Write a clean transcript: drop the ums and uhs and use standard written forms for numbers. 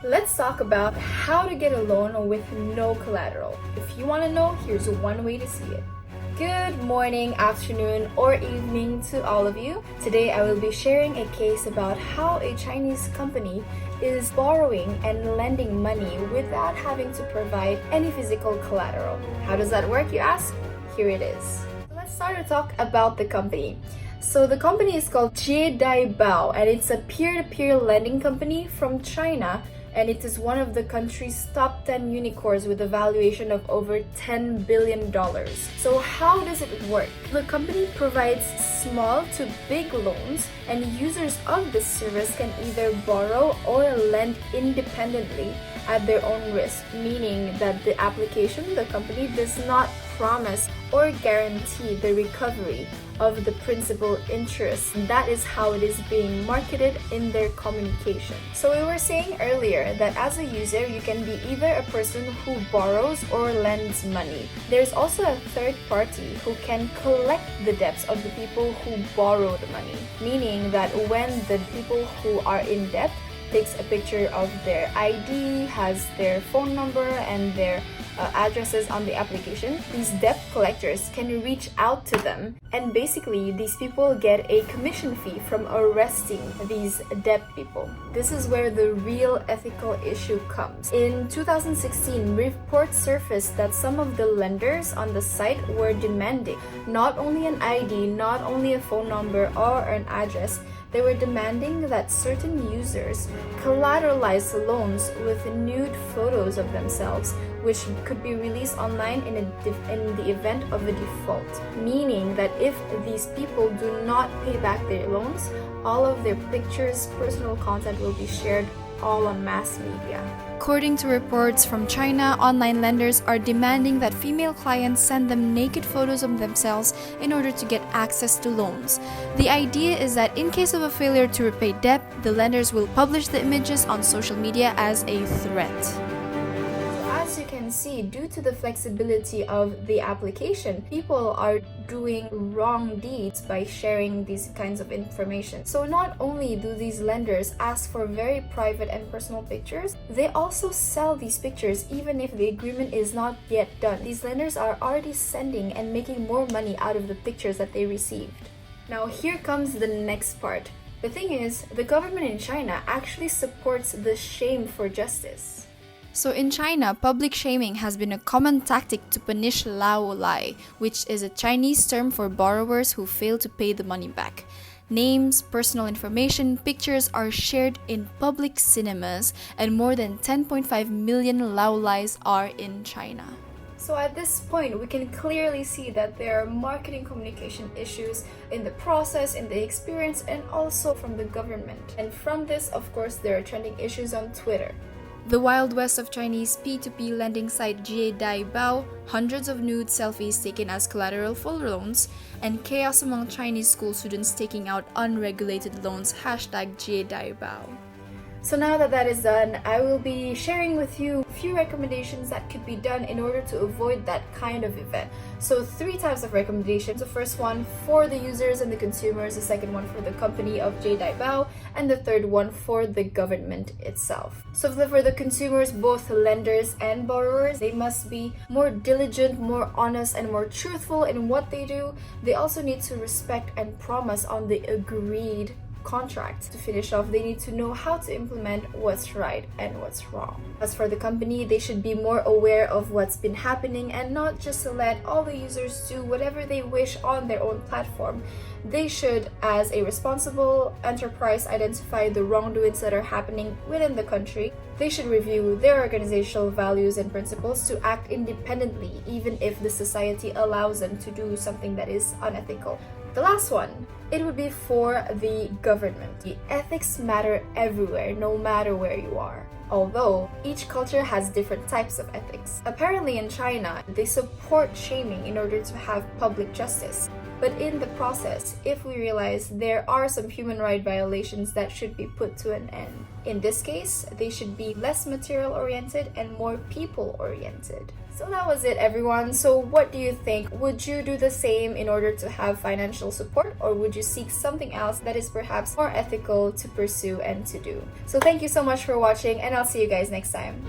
Let's talk about how to get a loan with no collateral. If you want to know, here's one way to see it. Good morning, afternoon, or evening to all of you. Today I will be sharing a case about how a Chinese company is borrowing and lending money without having to provide any physical collateral. How does that work, you ask? Here it is. Let's start to talk about the company. So the company is called JieDaiBao, and it's a peer-to-peer lending company from China, and it is one of the country's top 10 unicorns with a valuation of over $10 billion. So how does it work? The company provides small to big loans, and users of this service can either borrow or lend independently at their own risk, meaning that the application, the company does not promise or guarantee the recovery of the principal interest. That is how it is being marketed in their communication. So we were saying earlier that as a user, you can be either a person who borrows or lends money. There's also a third party who can collect the debts of the people who borrow the money, meaning that when the people who are in debt takes a picture of their ID, has their phone number and their addresses on the application, these debt collectors can reach out to them, and basically these people get a commission fee from arresting these debt people. This is where the real ethical issue comes. In 2016, reports surfaced that some of the lenders on the site were demanding not only an ID, not only a phone number or an address. They were demanding that certain users collateralize the loans with nude photos of themselves, which could be released online in the event of a default. Meaning that if these people do not pay back their loans, all of their pictures, personal content will be shared all on mass media. According to reports from China, online lenders are demanding that female clients send them naked photos of themselves in order to get access to loans. The idea is that in case of a failure to repay debt, the lenders will publish the images on social media as a threat. As you can see, due to the flexibility of the application, people are doing wrong deeds by sharing these kinds of information. So not only do these lenders ask for very private and personal pictures, they also sell these pictures even if the agreement is not yet done. These lenders are already sending and making more money out of the pictures that they received. Now here comes the next part. The thing is, the government in China actually supports the shame for justice. So in China, public shaming has been a common tactic to punish lao lai, which is a Chinese term for borrowers who fail to pay the money back. Names, personal information, pictures are shared in public cinemas, and more than 10.5 million lao lais are in China. So at this point, we can clearly see that there are marketing communication issues in the process, in the experience, and also from the government. And from this, of course, there are trending issues on Twitter. The Wild West of Chinese P2P lending site JieDaiBao, hundreds of nude selfies taken as collateral for loans, and chaos among Chinese school students taking out unregulated loans, #JieDaiBao. So now that that is done, I will be sharing with you a few recommendations that could be done in order to avoid that kind of event. So 3 types of recommendations. The first one for the users and the consumers, the second one for the company of JieDaiBao, and the third one for the government itself. So for the consumers, both lenders and borrowers, they must be more diligent, more honest, and more truthful in what they do. They also need to respect and promise on the agreed contract. To finish off, they need to know how to implement what's right and what's wrong. As for the company, they should be more aware of what's been happening and not just to let all the users do whatever they wish on their own platform. They should, as a responsible enterprise, identify the wrongdoings that are happening within the country. They should review their organizational values and principles to act independently, even if the society allows them to do something that is unethical. The last one, it would be for the government. The ethics matter everywhere, no matter where you are. Although each culture has different types of ethics. Apparently in China, they support shaming in order to have public justice. But in the process, if we realize there are some human right violations that should be put to an end, in this case, they should be less material oriented and more people oriented. So that was it, everyone. So what do you think? Would you do the same in order to have financial support, or would you seek something else that is perhaps more ethical to pursue and to do? So thank you so much for watching, and I'll see you guys next time.